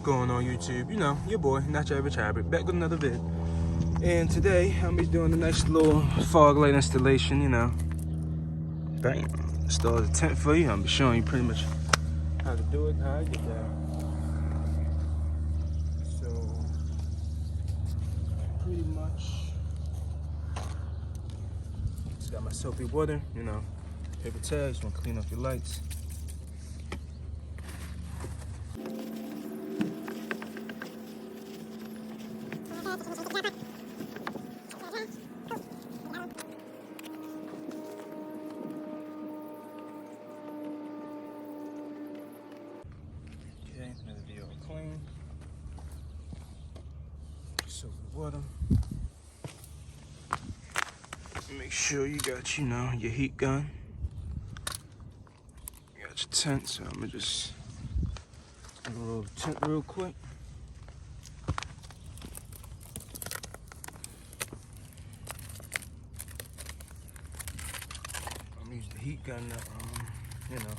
going on YouTube? You know, your boy, not your average hybrid, back with another vid. And today, I'm be doing a nice little fog light installation, you know. Bam. Install the tent for you. I'm be showing you pretty much how to do it, how I get that. So, pretty much, just got my soapy water, you know, paper towels, want to clean up your lights. Okay, let it be all clean. Soapy water. Make sure you got, you know, your heat gun. You got your tent, so I'm gonna just roll the tent real quick. I'm gonna use the heat gun to, you know.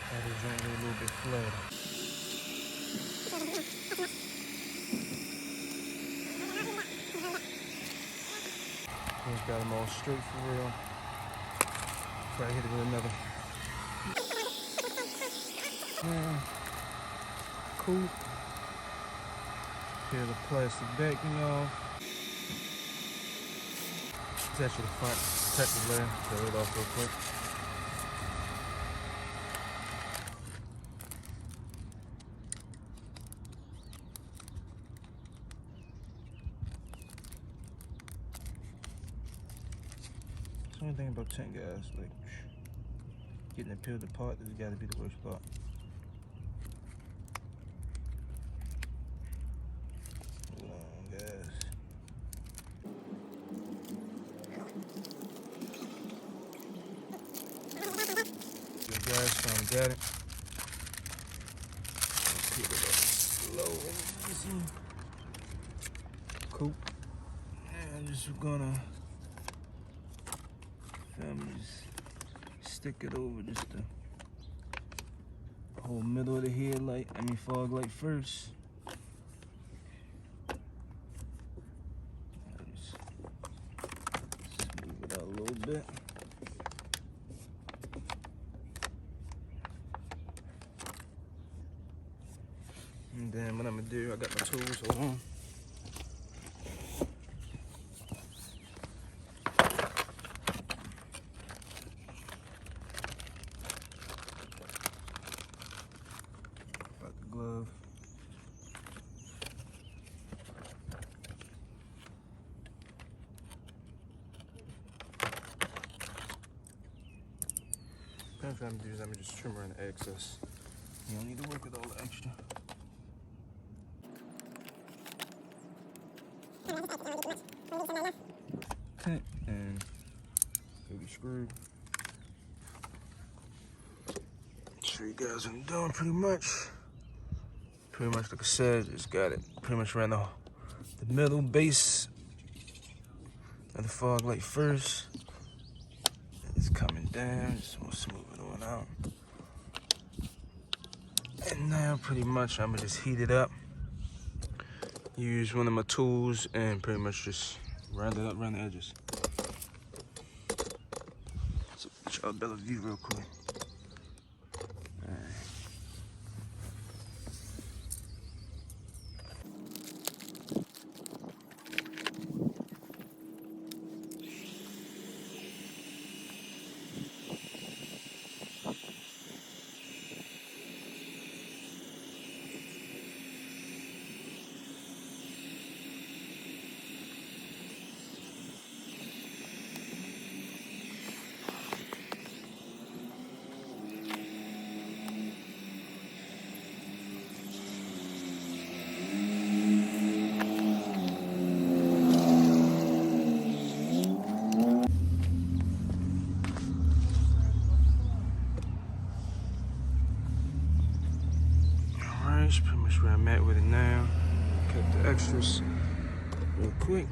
Have it joint a little bit flatter. Just got them all straight for real. Try to hit it with another. Yeah. Cool. Peel the plastic backing off. Attach to the front protective layer. Peel it off real quick. The only thing about tent, guys, like getting it peeled apart, this has got to be the worst part. Hold on, guys. Good, guys, so got it. Peel it up slow and easy. Cool. And I'm just gonna just stick it over just the whole middle of the headlight, fog light first. Just smooth it out a little bit. And then what I'm gonna do, I got my tools, hold on. Glove. What I'm trying to do is I'm just trim around the excess. You don't need to work with all the extra. Okay, and baby screw. Show you guys what I'm doing pretty much. Pretty much like I said, just got it pretty much around the middle base of the fog light first. It's coming down, just want to smooth it on out. And now pretty much I'm gonna just heat it up. Use one of my tools and pretty much just round it up around the edges. So get y'all a better view real quick. That's pretty much where I'm at with it now. Cut the extras real quick.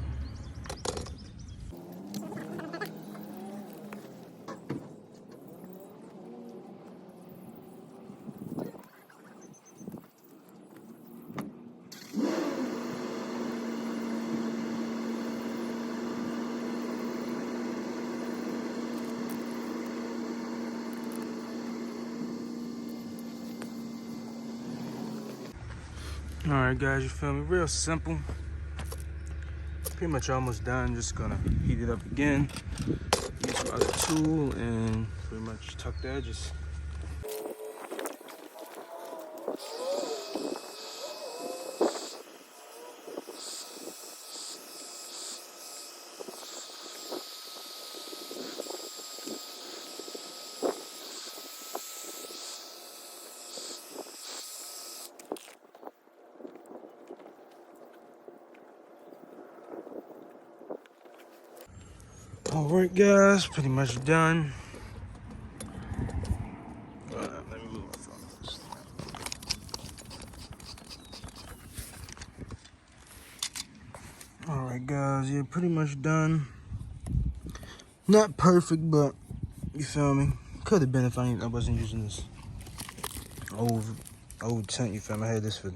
Alright guys, you feel me? Real simple. Pretty much almost done. Just gonna heat it up again. Use my other tool and pretty much tuck the edges. Alright guys, pretty much done. Let me move my phone first. Alright guys, yeah, pretty much done. Not perfect, but you feel me? Could have been if I wasn't using this old tint, you feel me? I had this for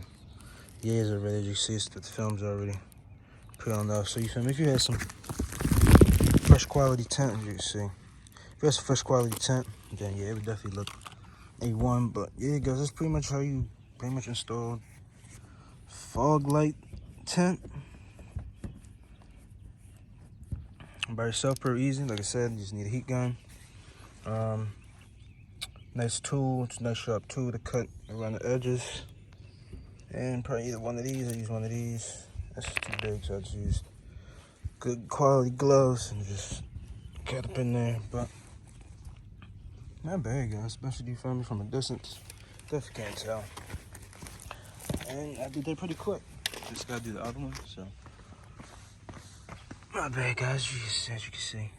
years already. As you see, it's the film's already put on enough. So you feel me? If you had some fresh quality tint, as you can see. If you had some fresh quality tint, then yeah, it would definitely look A1. But yeah, guys, that's pretty much how you pretty much install fog light tint by yourself. Pretty easy. Like I said, you just need a heat gun. Nice tool, it's a nice sharp tool to cut around the edges. And probably either one of these, I use one of these. That's too big, so I just use good quality gloves and just cut up in there. But not bad, guys, especially if you film me from a distance. Definitely can't tell. And I did that pretty quick. Just gotta do the other one, so. Not bad, guys, as you can see.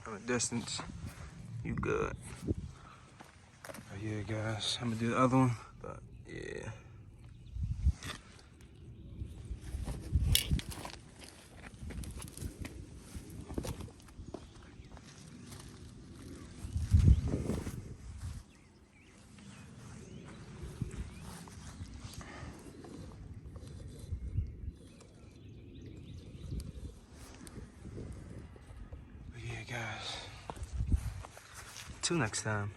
From a distance, you good. But yeah, guys, I'm gonna do the other one, but yeah. But yeah, guys. Till next time.